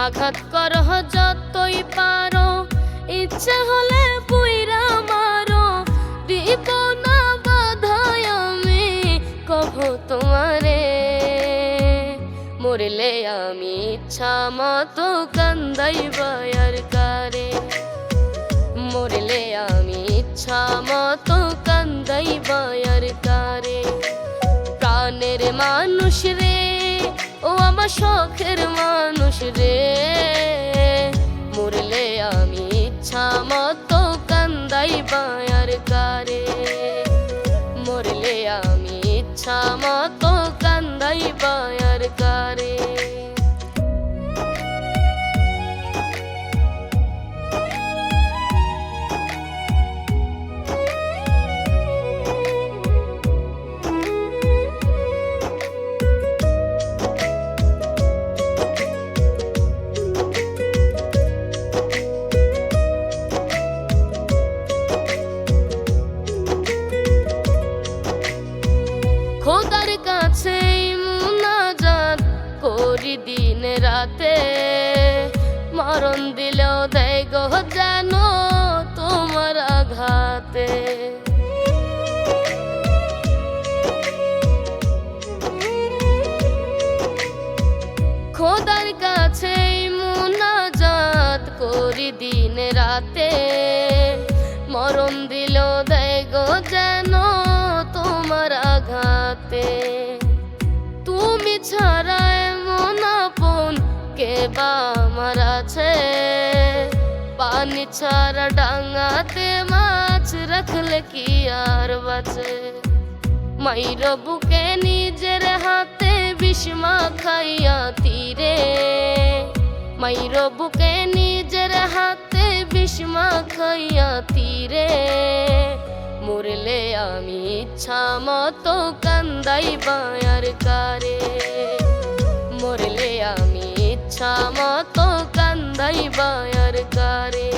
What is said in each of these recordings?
আঘাত করহ যতই পারো, ইচ্ছে হলে পুইরা মারো, দিব না বাধায় আমি কভু তোমারে। মরলে আমি ইচ্ছা মতো কান্দাইবা আর কারে, মরলে আমি ইচ্ছা মতো কান্দাইবা আর কারে। প্রাণের মানুষ রে, ও আমার শখের মানুষ রে, মরলে আমি ইচ্ছা মতো কান্দাইবা আর কারে, মরলে আমি ইচ্ছা মতো কান্দাইবা আর কারে। খোদার কাছে মুনাজাত করি দিন রাতে, মরণ দিলেও দেয় গো যেন তোমার আঘাতে। খোদার কাছে মুনাজাত করি দিন রাতে, মরণ দিলেও দেয় গো যেন তোমার আঘাতে। তুমি ছাড়া এমন আপন কে বা আমার আছে, পানি ছাড়া ডাঙাতে মাছ রাখলে কি আর বাঁচে। মাইর বুকে নিজের হাতে বিষ মাখাইয়া তীরে, মাইর বুকে নিজের হাতে বিষ মাখাইয়া তীরে, মরলে আমি ইচ্ছা মতো কান্দাইবা আর কারে, মরলে আমি ইচ্ছা মতো কান্দাইবা আর কারে।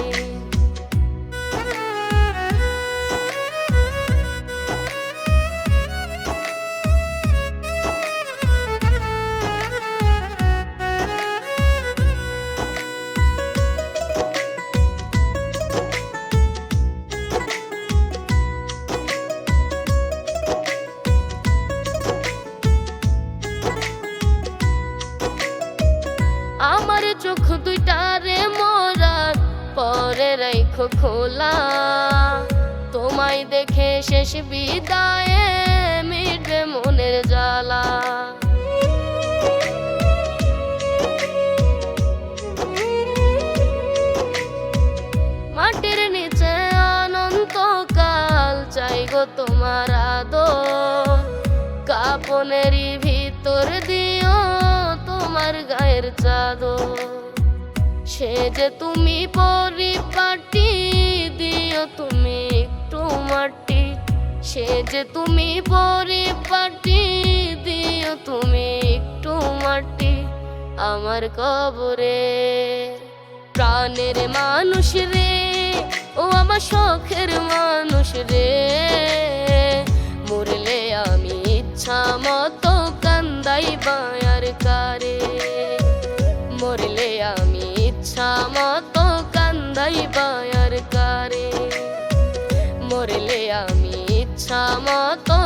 আমার চোখ দুইটারে মরার পরে রাইখো খোলা, তোমায় দেখে শেষ বিদায়ে মিটবে মনের জ্বালা। মাটির নিচে অনন্তকাল চাই গো তোমার আদর, কাপনেরই ভিতর দিও তোমার গায়ের চাদর। সে যে তুমি পরিপাটি দিও তুমি একটু মাটি, সে যে তুমি পরিপাটি দিও তুমি একটু মাটি আমার কবরে। প্রাণের মানুষ রে, ও আমার শখের মানুষ রে, মরলে আমি ইচ্ছা মতো কান্দাইবা আর কারে, মরলে আমি ইচ্ছা মতো কান্দাইবা আর কারে, মরলে আমি ইচ্ছা মতো